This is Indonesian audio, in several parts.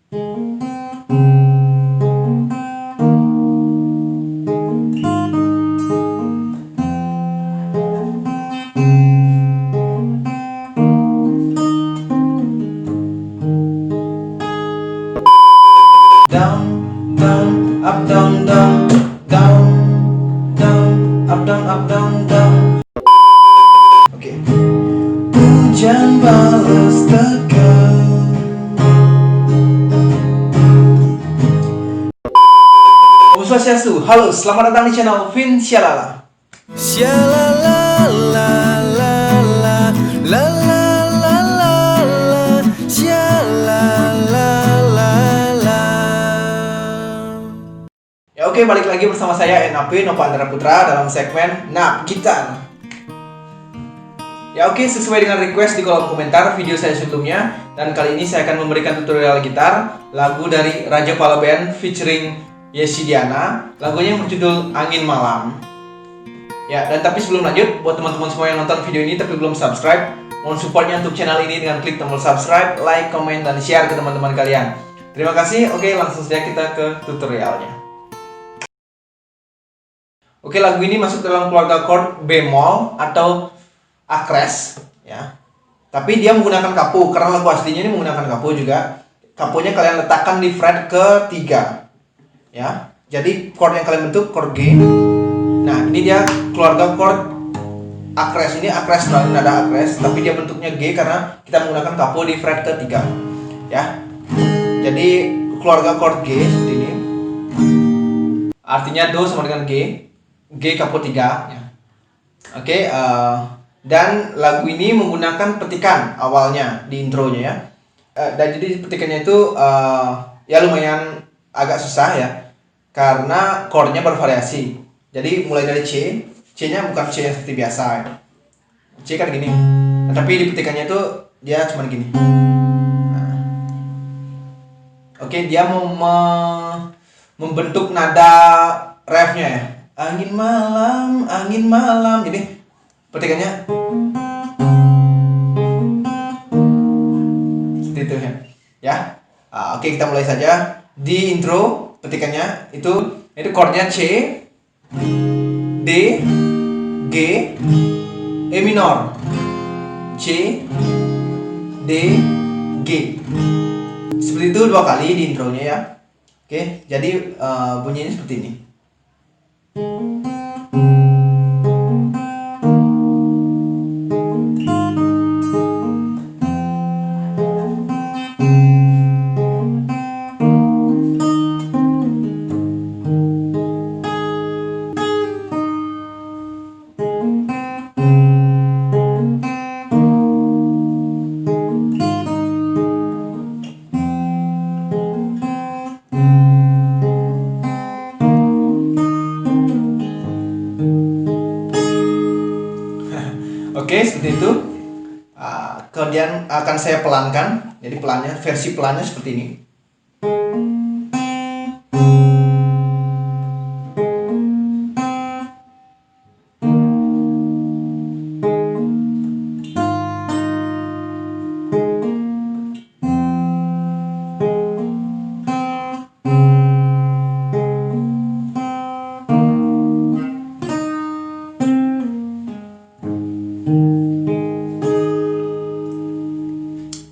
Down, down, up, down, down, down, down, up, down, up, down, down. Oke. Hujan balas tekan. Om Swastiastu. Halo, selamat datang di channel Vin Syalala. Ya oke, balik lagi bersama saya NAP Nova Andra Putra dalam segmen Nap Gitar. Ya oke, sesuai dengan request di kolom komentar video saya sebelumnya, dan kali ini saya akan memberikan tutorial gitar lagu dari Raja Pala Band featuring Yesi Diana. Lagunya yang berjudul Angin Malam. Ya, dan tapi sebelum lanjut, buat teman-teman semua yang nonton video ini tapi belum subscribe, mohon supportnya untuk channel ini dengan klik tombol subscribe, like, komen, dan share ke teman-teman kalian. Terima kasih. Oke, langsung saja kita ke tutorialnya. Oke, lagu ini masuk dalam keluarga chord bemol atau akres, ya. Tapi dia menggunakan kapu, karena lagu aslinya ini menggunakan kapu juga. Kapunya kalian letakkan di fret ketiga, ya. Jadi chord yang kalian bentuk chord G. Nah, ini dia keluarga chord akres. Ini akres, nada akres, tapi dia bentuknya G karena kita menggunakan kapu di fret ketiga, ya. Jadi keluarga chord G seperti ini. Artinya do sama dengan G. G kapu 3, ya. Oke, dan lagu ini menggunakan petikan awalnya di intronya, ya. Dan jadi petikannya itu ya lumayan agak susah, ya, karena chordnya bervariasi. Jadi mulai dari C, C-nya bukan C yang seperti biasa, ya. C kan gini, nah, tapi di petikannya itu dia cuma gini. Nah. Oke, dia mau membentuk nada refnya, ya. Angin malam, angin malam. Jadi petikannya seperti itu, ya. Ya. Oke, kita mulai saja. Di intro petikannya itu chordnya C, D, G, E minor, C, D, G. Seperti itu 2 kali di intronya, ya. Oke, jadi bunyinya seperti ini. Oke, seperti itu. Kemudian akan saya pelankan. Jadi pelannya, versi pelannya seperti ini.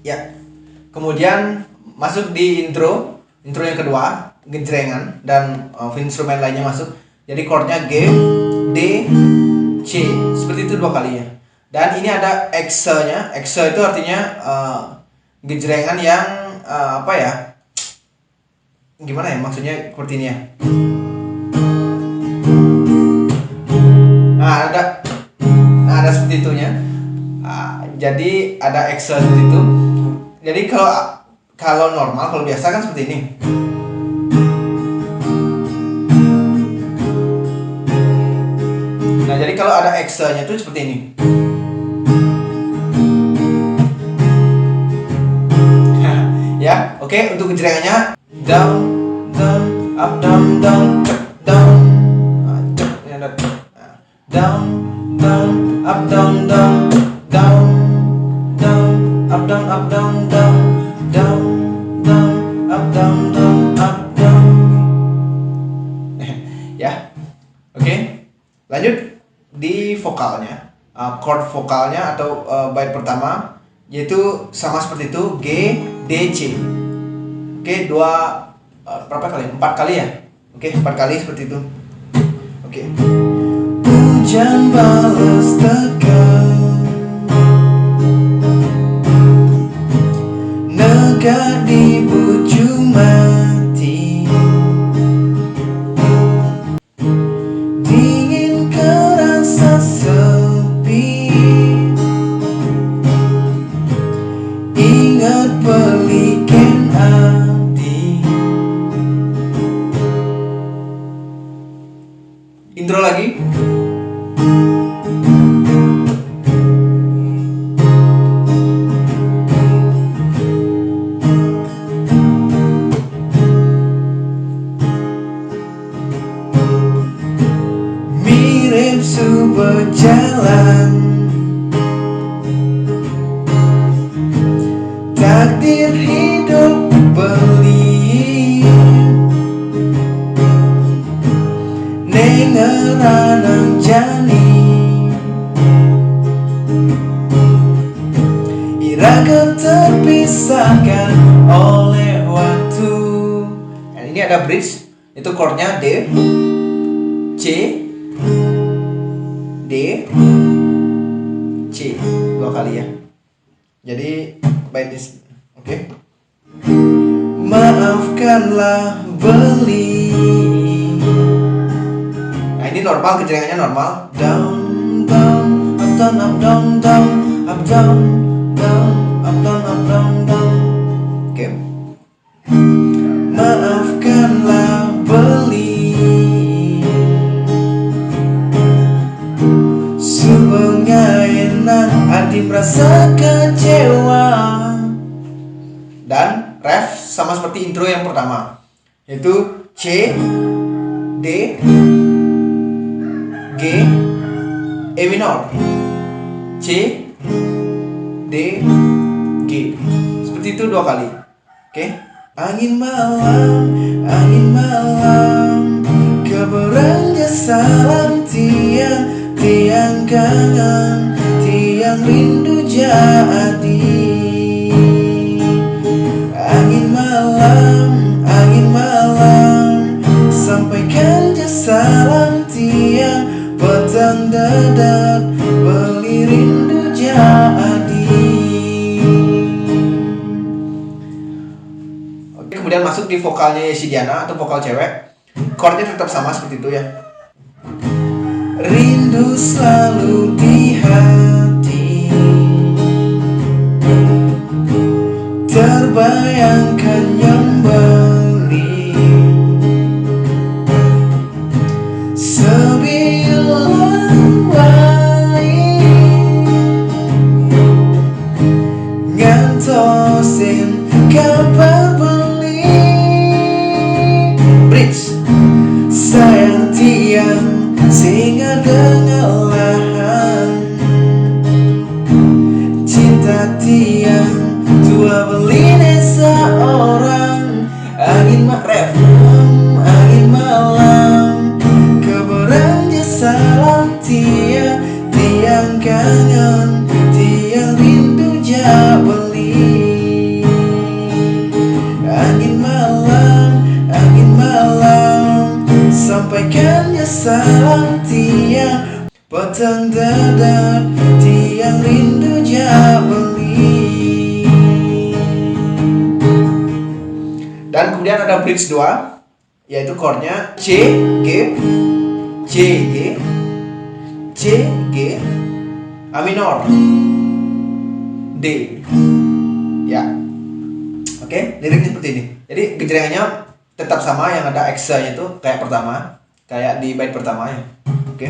Ya, kemudian masuk di intro yang kedua, gejrengan, dan instrumen lainnya masuk. Jadi chordnya G, D, C, seperti itu 2 kali, ya. Dan ini ada exe-nya. Exe itu artinya gejrengan yang apa ya? Gimana ya maksudnya, seperti ini, ya. Nah, ada seperti itunya. Jadi ada exe seperti itu. Jadi kalau normal, kalau biasa kan seperti ini. Nah, jadi kalau ada exe-nya itu seperti ini. Ya, oke, untuk gejrengannya down, down, up, down, down, down, down, down, up, down, down, down, down, up, down, down, down, down, up, chord vokalnya atau bait pertama, yaitu sama seperti itu, G, D, C. Oke, berapa kali? 4 kali ya? Oke, 4 kali seperti itu. Oke. Hujan balas tegang, negak di ujung mati, dingin kerasa sepi, ingat belikan hati. Intro lagi. Mirip sebuah jalan, takdir hidup beli, nengeranang jani, iraga terpisahkan oleh waktu. Dan ini ada bridge, itu chordnya D, C, D, C, 2 kali ya. Jadi bait this, oke. Maafkanlah beli. Nah ini normal, kejerengannya normal. Down, down, up down, up down, down, up down, down, up down, up down, down. Oke. Maafkanlah beli. Hati merasa kecewa. Dan ref sama seperti intro yang pertama, yaitu C, D, G, E minor, C, D, G. Seperti itu 2 kali. Oke. Angin malam, keberanja salam tiang, tiang kangen, tiang rindu jadi. Angin malam, sampaikan salam tiang, petang dadat, beli rindu jadi. Oke, kemudian masuk di vokalnya Yesi Diana atau vokal cewek. Chordnya tetap sama seperti itu ya. Rindu selalu di hati, terbayangkan yang beli, sebilang wali, ngantosin kabar beli. Bridge. Sayang tiang singa dengan lahan, cinta tiang tua beli desa orang. Angin malam, keberanja salam tiang, tiang kangen, tiang rindu beli. Angin malam, sampaikan salam tiang, petang dadat, tiang rindu beli. Dan kemudian ada bridge 2, yaitu chordnya C, G, C, G, C, G, A minor, D. Ya. Oke, liriknya seperti ini. Jadi kejerengannya tetap sama, yang ada X-nya itu kayak pertama, kayak di bait pertama ya. Oke.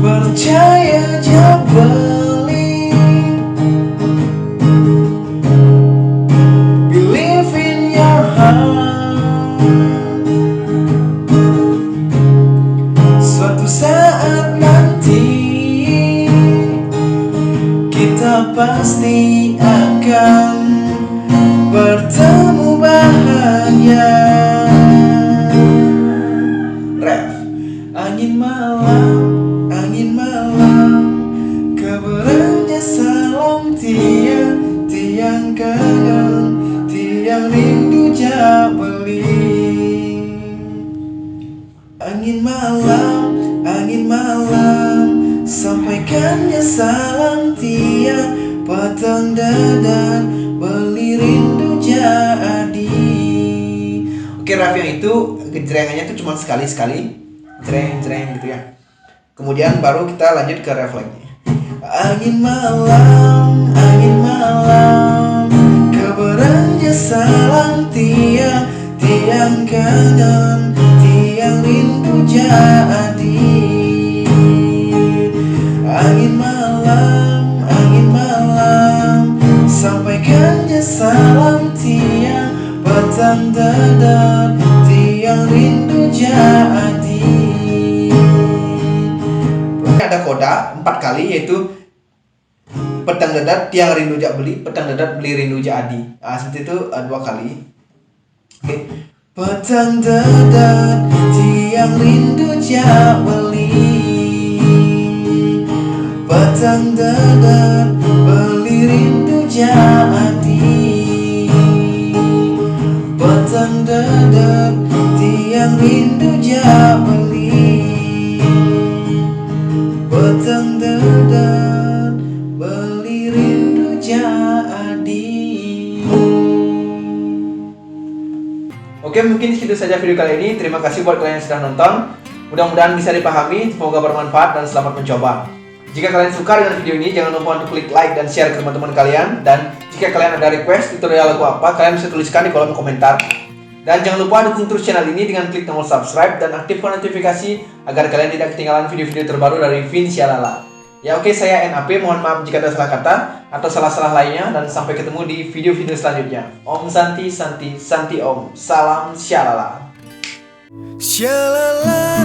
Percaya aja beli, believe in your heart, suatu saat nanti kita pasti akan bertemu bahagia. Ref. Angin malam, dedat, beli rindu jadi. Oke, ref yang itu gejrengannya tuh cuma sekali-sekali, jreng gitu ya. Kemudian baru kita lanjut ke ref lagi. Angin malam, kau beranjak salam tiang kangen, tiang rindu jadi. Angin malam, sampaikan salam tiang petang dedat, tiang rindu jadi. Ada koda 4 kali, yaitu petang dedat, tiang rindu jak beli, petang dedat, beli rindu jadi. Nah, seperti itu 2 kali. Oke. Petang dedat, tiang rindu jak beli, petang dedat, beli rindu jadi. Petang dedat, tiang rindu jak beli, petang dedat, beli rindu jadi. Oke, mungkin segitu saja video kali ini. Terima kasih buat kalian yang sudah nonton. Mudah-mudahan bisa dipahami, semoga bermanfaat dan selamat mencoba. Jika kalian suka dengan video ini, jangan lupa untuk klik like dan share ke teman-teman kalian. Dan jika kalian ada request tutorial lagu apa, kalian bisa tuliskan di kolom komentar. Dan jangan lupa dukung terus channel ini dengan klik tombol subscribe dan aktifkan notifikasi agar kalian tidak ketinggalan video-video terbaru dari Vin Syalala. Ya oke, saya NAP, mohon maaf jika ada salah kata atau salah-salah lainnya, dan sampai ketemu di video-video selanjutnya. Om Santi Santi Santi Om. Salam Syalala. Syalala.